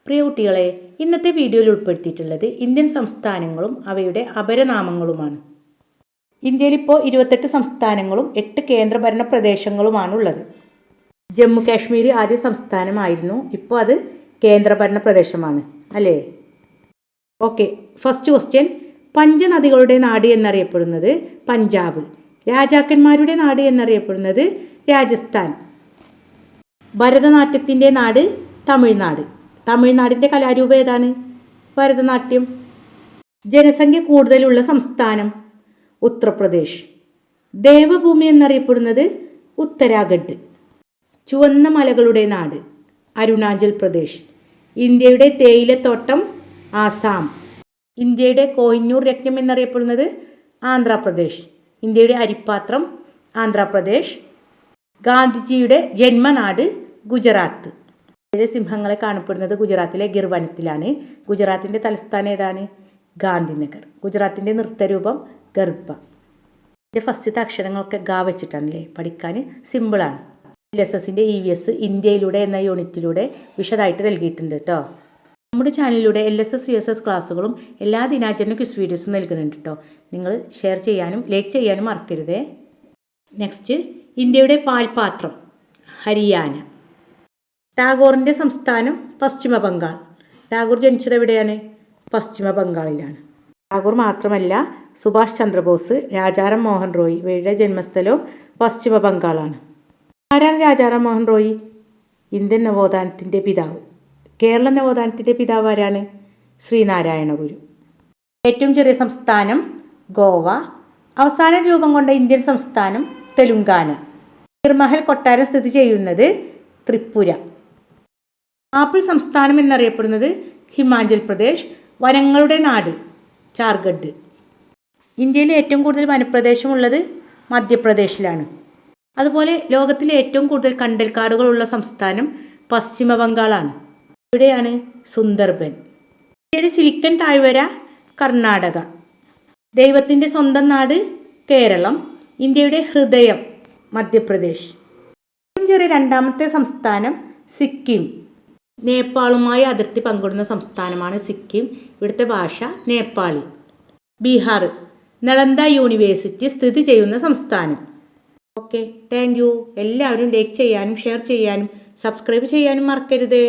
പ്രിയ കുട്ടികളെ, ഇന്നത്തെ വീഡിയോയിൽ ഉൾപ്പെടുത്തിയിട്ടുള്ളത് ഇന്ത്യൻ സംസ്ഥാനങ്ങളും അവയുടെ അപരനാമങ്ങളുമാണ്. ഇന്ത്യയിൽ ഇപ്പോൾ 28 സംസ്ഥാനങ്ങളും 8 കേന്ദ്രഭരണ പ്രദേശങ്ങളുമാണുള്ളത്. ജമ്മു കാശ്മീർ ആദ്യ സംസ്ഥാനമായിരുന്നു, ഇപ്പോൾ അത് കേന്ദ്രഭരണ പ്രദേശമാണ് അല്ലേ? Okay, first question. പഞ്ചനദികളുടെ നാട് എന്നറിയപ്പെടുന്നത് പഞ്ചാബ്. രാജാക്കന്മാരുടെ നാട് എന്നറിയപ്പെടുന്നത് രാജസ്ഥാൻ. ഭരതനാട്യത്തിൻ്റെ നാട് തമിഴ്നാട്. തമിഴ്നാടിൻ്റെ കലാരൂപം ഏതാണ്? ഭരതനാട്യം. ജനസംഖ്യ കൂടുതലുള്ള സംസ്ഥാനം ഉത്തർപ്രദേശ്. ദേവഭൂമി എന്നറിയപ്പെടുന്നത് ഉത്തരാഖണ്ഡ്. ചുവന്ന മലകളുടെ നാട് അരുണാചൽ പ്രദേശ്. ഇന്ത്യയുടെ തേയിലത്തോട്ടം ആസാം. ഇന്ത്യയുടെ കോഹിനൂർ രത്നം എന്നറിയപ്പെടുന്നത് ആന്ധ്രാപ്രദേശ്. ഇന്ത്യയുടെ അരിപ്പാത്രം ആന്ധ്രാപ്രദേശ്. ഗാന്ധിജിയുടെ ജന്മനാട് ഗുജറാത്ത്. സിംഹങ്ങളെ കാണപ്പെടുന്നത് ഗുജറാത്തിലെ ഗിർ വനത്തിലാണ്. ഗുജറാത്തിൻ്റെ തലസ്ഥാനം ഏതാണ്? ഗാന്ധിനഗർ. ഗുജറാത്തിൻ്റെ നൃത്തരൂപം ഗർഭ. ഇതിൻ്റെ ഫസ്റ്റത്തെ അക്ഷരങ്ങളൊക്കെ ഗാ വെച്ചിട്ടാണല്ലേ പഠിക്കാൻ സിമ്പിളാണ്. LSSൻ്റെ EVS ഇന്ത്യയിലൂടെ എന്ന യൂണിറ്റിലൂടെ വിശദമായിട്ട് നൽകിയിട്ടുണ്ട് കേട്ടോ. നമ്മുടെ ചാനലിലൂടെ LSS USS ക്ലാസ്സുകളും എല്ലാ ദിനാചരണ ക്വിസ് വീഡിയോസും നൽകുന്നുണ്ട് കേട്ടോ. നിങ്ങൾ ഷെയർ ചെയ്യാനും ലൈക്ക് ചെയ്യാനും മറക്കരുതേ. നെക്സ്റ്റ്, ഇന്ത്യയുടെ പാൽപാത്രം ഹരിയാന. ടാഗോറിൻ്റെ സംസ്ഥാനം പശ്ചിമ ബംഗാൾ. ടാഗോർ ജനിച്ചത് എവിടെയാണ്? പശ്ചിമ ബംഗാളിലാണ്. ടാഗോർ മാത്രമല്ല, സുഭാഷ് ചന്ദ്രബോസ്, രാജാറാം മോഹൻ റോയ് ഇവയുടെ ജന്മസ്ഥലവും പശ്ചിമ ബംഗാളാണ്. ആരാണ് രാജാറാം മോഹൻ റോയ്? ഇന്ത്യൻ നവോത്ഥാനത്തിൻ്റെ പിതാവ്. കേരള നവോത്ഥാനത്തിൻ്റെ പിതാവ് ആരാണ്? ശ്രീനാരായണ ഗുരു. ഏറ്റവും ചെറിയ സംസ്ഥാനം ഗോവ. അവസാന രൂപം കൊണ്ട ഇന്ത്യൻ സംസ്ഥാനം തെലുങ്കാന. നിർമഹൽ കൊട്ടാരം സ്ഥിതി ചെയ്യുന്നത് ത്രിപുര. ആപ്പിൾ സംസ്ഥാനം എന്നറിയപ്പെടുന്നത് ഹിമാചൽ പ്രദേശ്. വനങ്ങളുടെ നാട് ജാർഖണ്ഡ്. ഇന്ത്യയിലെ ഏറ്റവും കൂടുതൽ വനപ്രദേശമുള്ളത് മധ്യപ്രദേശിലാണ്. അതുപോലെ ലോകത്തിലെ ഏറ്റവും കൂടുതൽ കണ്ടൽക്കാടുകളുള്ള സംസ്ഥാനം പശ്ചിമ ബംഗാളാണ്. ഇവിടെയാണ് സുന്ദർബൻ. ഇന്ത്യയുടെ സിലിക്കൺ താഴ്വര കർണാടക. ദൈവത്തിൻ്റെ സ്വന്തം നാട് കേരളം. ഇന്ത്യയുടെ ഹൃദയം മധ്യപ്രദേശ്. ഏറ്റവും ചെറിയ രണ്ടാമത്തെ സംസ്ഥാനം സിക്കിം. നേപ്പാളുമായി അതിർത്തി പങ്കിടുന്ന സംസ്ഥാനമാണ് സിക്കിം. ഇവിടുത്തെ ഭാഷ നേപ്പാളി. ബീഹാർ. നളന്ദ യൂണിവേഴ്സിറ്റി സ്ഥിതി ചെയ്യുന്ന സംസ്ഥാനം. Okay, thank you. എല്ലാവരും ലൈക്ക് ചെയ്യാനും ഷെയർ ചെയ്യാനും സബ്സ്ക്രൈബ് ചെയ്യാനും മറക്കരുത്.